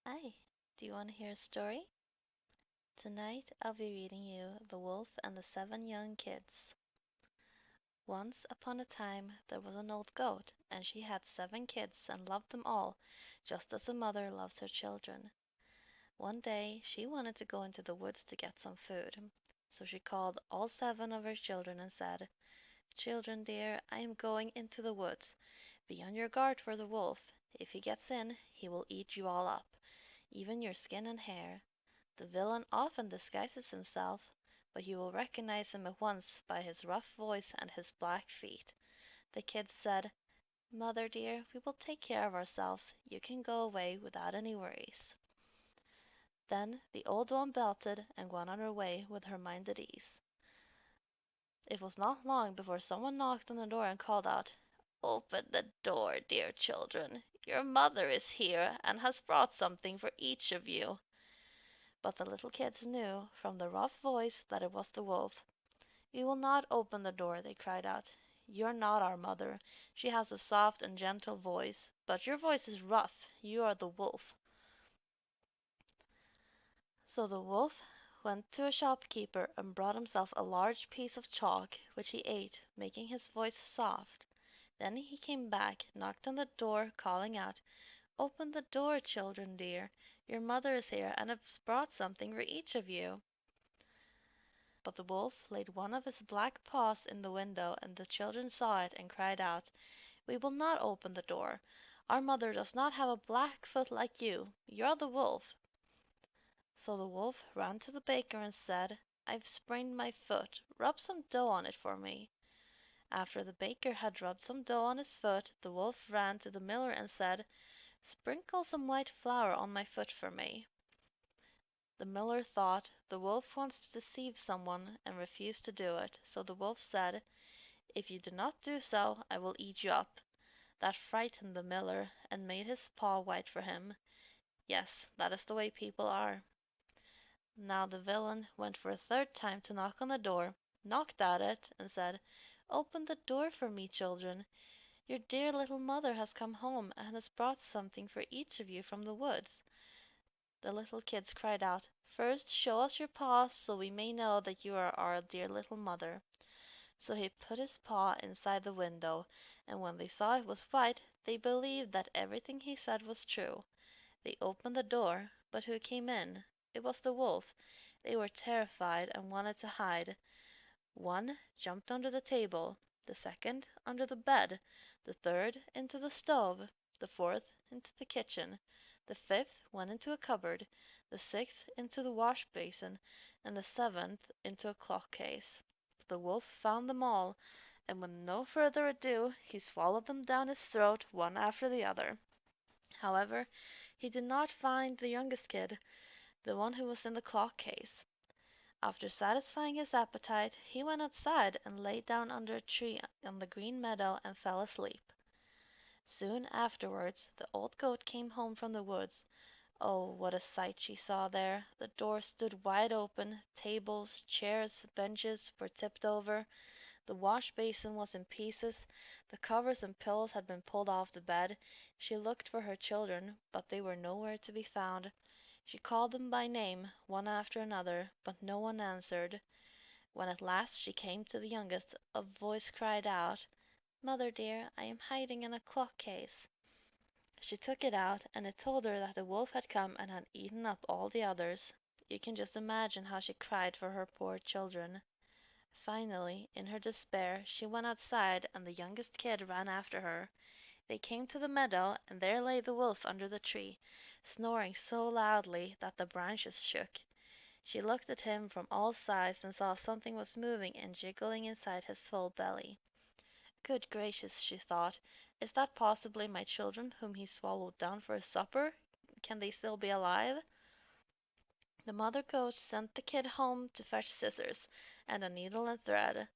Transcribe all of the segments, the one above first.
Hi, do you want to hear a story? Tonight I'll be reading you The Wolf and the Seven Young Kids. Once upon a time there was an old goat, and she had 7 kids and loved them all, just as a mother loves her children. One day she wanted to go into the woods to get some food, so she called all 7 of her children and said, "Children dear, I am going into the woods. Be on your guard for the wolf. If he gets in, he will eat you all up, even your skin and hair. The villain often disguises himself, but you will recognize him at once by his rough voice and his black feet." The kids said, "Mother dear, we will take care of ourselves. You can go away without any worries." Then the old one belted and went on her way with her mind at ease. It was not long before someone knocked on the door and called out, "Open the door, dear children. Your mother is here and has brought something for each of you." But the little kids knew from the rough voice that it was the wolf. "We will not open the door," they cried out. "You're not our mother. She has a soft and gentle voice, but your voice is rough. You are the wolf." So the wolf went to a shopkeeper and brought himself a large piece of chalk, which he ate, making his voice soft. Then he came back, knocked on the door, calling out, "Open the door, children dear. Your mother is here and has brought something for each of you." But the wolf laid one of his black paws in the window, and the children saw it and cried out, "We will not open the door. Our mother does not have a black foot like you. You're the wolf." So the wolf ran to the baker and said, "I've sprained my foot. Rub some dough on it for me." After the baker had rubbed some dough on his foot, the wolf ran to the miller and said, "Sprinkle some white flour on my foot for me." The miller thought, "The wolf wants to deceive someone," and refused to do it, so the wolf said, "If you do not do so, I will eat you up." That frightened the miller, and made his paw white for him. Yes, that is the way people are. Now the villain went for a third time to knock on the door, knocked at it, and said, "Open the door for me, children. Your dear little mother has come home and has brought something for each of you from the woods." The little kids cried out, "First show us your paw so we may know that you are our dear little mother." So he put his paw inside the window, and when they saw it was white, they believed that everything he said was true. They opened the door, but who came in? It was the wolf. They were terrified and wanted to hide. One jumped under the table, the second under the bed, the third into the stove, the fourth into the kitchen, the fifth went into a cupboard, the sixth into the wash basin, and the seventh into a clock case. The wolf found them all, and with no further ado he swallowed them down his throat one after the other. However, he did not find the youngest kid, the one who was in the clock case. After satisfying his appetite, he went outside and lay down under a tree on the green meadow and fell asleep. Soon afterwards the old goat came home from the woods. Oh, what a sight she saw there! The door stood wide open, tables, chairs, benches were tipped over, the wash basin was in pieces, the covers and pillows had been pulled off the bed. She looked for her children, but they were nowhere to be found. She called them by name, one after another, but no one answered. When at last she came to the youngest, a voice cried out, "Mother dear, I am hiding in a clock case." She took it out, and it told her that the wolf had come and had eaten up all the others. You can just imagine how she cried for her poor children. Finally, in her despair, she went outside, and the youngest kid ran after her. They came to the meadow, and there lay the wolf under the tree, snoring so loudly that the branches shook. She looked at him from all sides and saw something was moving and jiggling inside his full belly. "Good gracious," she thought, "is that possibly my children whom he swallowed down for his supper? Can they still be alive?" The mother goat sent the kid home to fetch scissors and a needle and thread.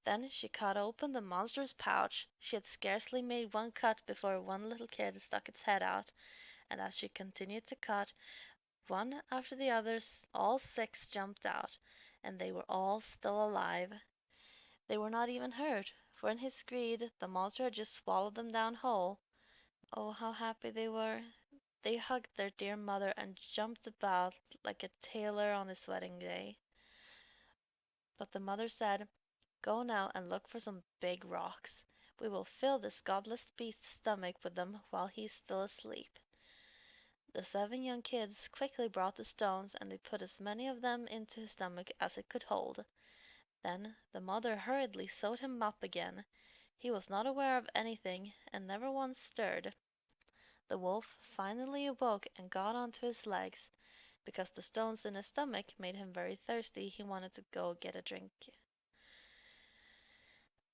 Then she cut open the monstrous pouch. She had scarcely made one cut before one little kid stuck its head out, and as she continued to cut, one after the others, all 6 jumped out, and they were all still alive. They were not even hurt, for in his greed the monster had just swallowed them down whole. Oh, how happy they were! They hugged their dear mother and jumped about like a tailor on his wedding day. But the mother said, "Go now and look for some big rocks. We will fill this godless beast's stomach with them while he is still asleep." The 7 young kids quickly brought the stones, and they put as many of them into his stomach as it could hold. Then the mother hurriedly sewed him up again. He was not aware of anything, and never once stirred. The wolf finally awoke and got onto his legs. Because the stones in his stomach made him very thirsty, he wanted to go get a drink.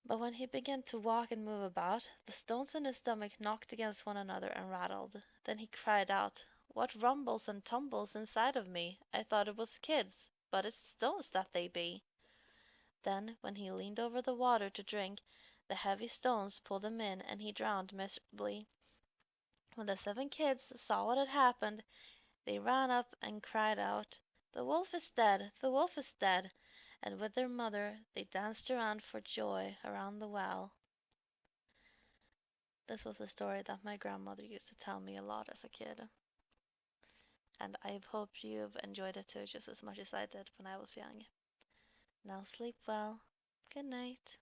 But when he began to walk and move about, the stones in his stomach knocked against one another and rattled. Then he cried out, "What rumbles and tumbles inside of me? I thought it was kids, but it's stones that they be." Then, when he leaned over the water to drink, the heavy stones pulled him in, and he drowned miserably. When the 7 kids saw what had happened, they ran up and cried out, "The wolf is dead! The wolf is dead!" And with their mother they danced around for joy around the well. This was a story that my grandmother used to tell me a lot as a kid. And I hope you've enjoyed it too, just as much as I did when I was young. Now sleep well. Good night.